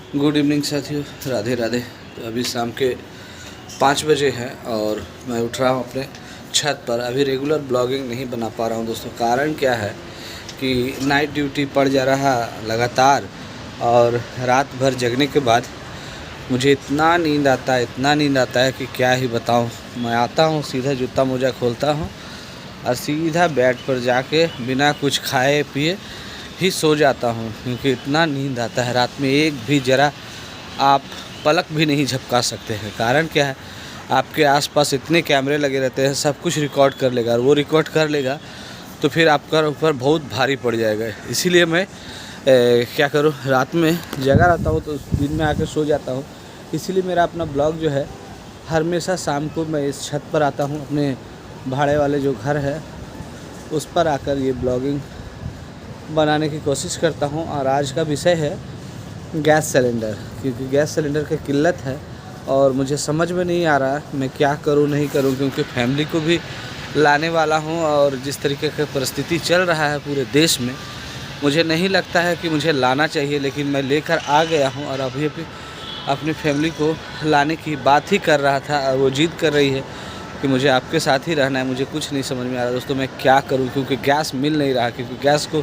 Good evening साथियों, राधे राधे। तो अभी शाम के 5 बजे हैं और मैं उठ रहा हूँ अपने छत पर। अभी रेगुलर ब्लॉगिंग नहीं बना पा रहा हूँ दोस्तों। कारण क्या है कि नाइट ड्यूटी पड़ जा रहा लगातार, और रात भर जगने के बाद मुझे इतना नींद आता है कि क्या ही बताऊँ। मैं आता हूँ, सीधा जूता मोजा खोलता हूँ और सीधा बेड पर जाके बिना कुछ खाए पिए ही सो जाता हूँ, क्योंकि इतना नींद आता है। रात में एक भी ज़रा आप पलक भी नहीं झपका सकते हैं। कारण क्या है, आपके आसपास इतने कैमरे लगे रहते हैं, सब कुछ रिकॉर्ड कर लेगा, और वो रिकॉर्ड कर लेगा तो फिर आपका ऊपर बहुत भारी पड़ जाएगा। इसीलिए मैं क्या करूँ, रात में जगा रहता हूँ तो दिन में आकर सो जाता हूँ। इसीलिए मेरा अपना ब्लॉग जो है हमेशा शाम को मैं इस छत पर आता हूँ, अपने भाड़े वाले जो घर है उस पर आकर ये ब्लॉगिंग बनाने की कोशिश करता हूँ। और आज का विषय है गैस सिलेंडर, क्योंकि गैस सिलेंडर की किल्लत है और मुझे समझ में नहीं आ रहा मैं क्या करूँ नहीं करूँ, क्योंकि फैमिली को भी लाने वाला हूँ। और जिस तरीके की परिस्थिति चल रहा है पूरे देश में, मुझे नहीं लगता है कि मुझे लाना चाहिए, लेकिन मैं लेकर आ गया हूँ। और अभी अपनी फैमिली को लाने की बात ही कर रहा था, और वो जिद कर रही है कि मुझे आपके साथ ही रहना है। मुझे कुछ नहीं समझ में आ रहा दोस्तों, मैं क्या करूं, क्योंकि गैस मिल नहीं रहा। क्योंकि गैस को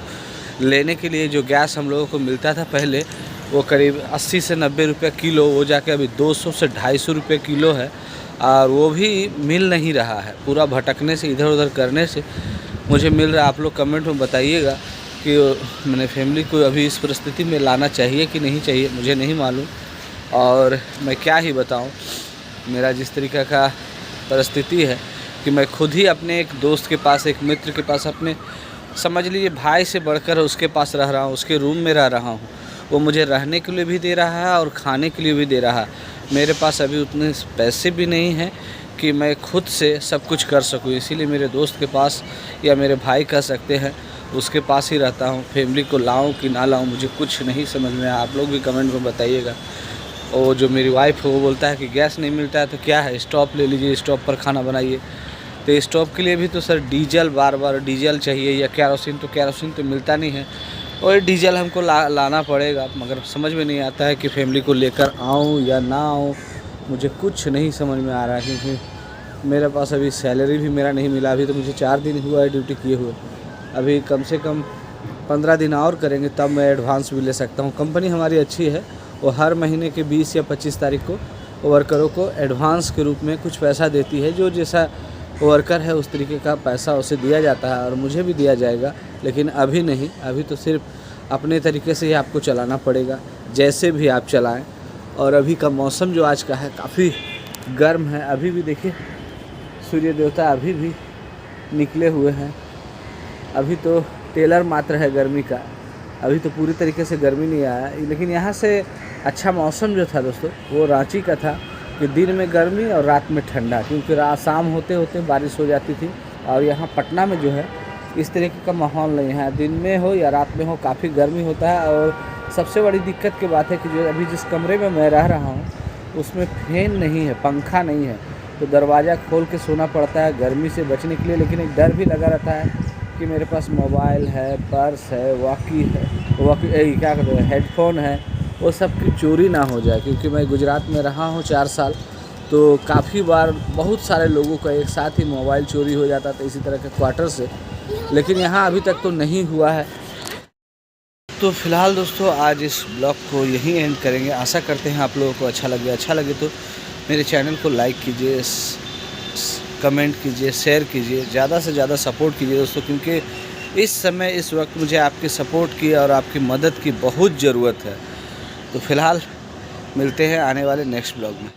लेने के लिए जो गैस हम लोगों को मिलता था पहले, वो करीब 80 से 90 रुपये किलो, वो जाके अभी 200 से 250 रुपये किलो है। और वो भी मिल नहीं रहा है, पूरा भटकने से, इधर उधर करने से मुझे मिल रहा है। आप लोग कमेंट में बताइएगा कि मैंने फैमिली को अभी इस परिस्थिति में लाना चाहिए कि नहीं चाहिए, मुझे नहीं मालूम। और मैं क्या ही बताऊं, मेरा जिस तरीक़े का परिस्थिति है कि मैं खुद ही अपने एक दोस्त के पास, एक मित्र के पास, अपने समझ लीजिए भाई से बढ़कर उसके पास रह रहा हूँ, उसके रूम में रह रहा हूँ। वो मुझे रहने के लिए भी दे रहा है और खाने के लिए भी दे रहा है। मेरे पास अभी उतने पैसे भी नहीं हैं कि मैं खुद से सब कुछ कर सकूँ। इसीलिए मेरे दोस्त के पास, या मेरे भाई कह सकते हैं, उसके पास ही रहता हूँ। फैमिली को लाऊं कि ना लाऊं, मुझे कुछ नहीं समझ में आया। आप लोग भी कमेंट में बताइएगा। और जो मेरी वाइफ है वो बोलता है कि गैस नहीं मिलता है तो क्या है, स्टोव ले लीजिए, स्टोव पर खाना बनाइए। तो स्टोव के लिए भी तो सर डीजल, बार बार डीजल चाहिए, या केरोसिन तो मिलता नहीं है, और डीजल हमको लाना पड़ेगा। मगर समझ में नहीं आता है कि फैमिली को लेकर आऊँ या ना आऊँ, मुझे कुछ नहीं समझ में आ रहा है। क्योंकि मेरे पास अभी सैलरी भी मेरा नहीं मिला। अभी तो मुझे 4 दिन हुआ है ड्यूटी किए हुए। अभी कम से कम 15 दिन और करेंगे तब मैं एडवांस भी ले सकता हूँ। कंपनी हमारी अच्छी है, वो हर महीने के 20 या 25 तारीख को वर्करों को एडवांस के रूप में कुछ पैसा देती है। जो जैसा वर्कर है उस तरीके का पैसा उसे दिया जाता है, और मुझे भी दिया जाएगा। लेकिन अभी नहीं, अभी तो सिर्फ अपने तरीके से ही आपको चलाना पड़ेगा, जैसे भी आप चलाएं। और अभी का मौसम जो आज का है काफ़ी गर्म है। अभी भी देखिए सूर्य देवता अभी भी निकले हुए हैं। अभी तो टेलर मात्र है गर्मी का, अभी तो पूरी तरीके से गर्मी नहीं आया। लेकिन यहाँ से अच्छा मौसम जो था दोस्तों, वो रांची का था कि दिन में गर्मी और रात में ठंडा, क्योंकि शाम होते होते बारिश हो जाती थी। और यहाँ पटना में जो है इस तरीके का माहौल नहीं है, दिन में हो या रात में हो काफ़ी गर्मी होता है। और सबसे बड़ी दिक्कत की बात है कि जो अभी जिस कमरे में मैं रह रहा हूँ उसमें फैन नहीं है, पंखा नहीं है, तो दरवाज़ा खोल के सोना पड़ता है गर्मी से बचने के लिए। लेकिन एक डर भी लगा रहता है कि मेरे पास मोबाइल है, पर्स है, वॉकी क्या कहते हैं, हेडफोन है, वो सब की चोरी ना हो जाए। क्योंकि मैं गुजरात में रहा हूँ 4 साल, तो काफ़ी बार बहुत सारे लोगों का एक साथ ही मोबाइल चोरी हो जाता था इसी तरह के क्वार्टर से। लेकिन यहाँ अभी तक तो नहीं हुआ है। तो फिलहाल दोस्तों आज इस ब्लॉग को यहीं एंड करेंगे। आशा करते हैं आप लोगों को अच्छा लगे तो मेरे चैनल को लाइक कीजिए, कमेंट कीजिए, शेयर कीजिए, ज़्यादा से ज़्यादा सपोर्ट कीजिए दोस्तों। क्योंकि इस समय, इस वक्त मुझे आपकी सपोर्ट की और आपकी मदद की बहुत ज़रूरत है। तो फिलहाल मिलते हैं आने वाले नेक्स्ट ब्लॉग में।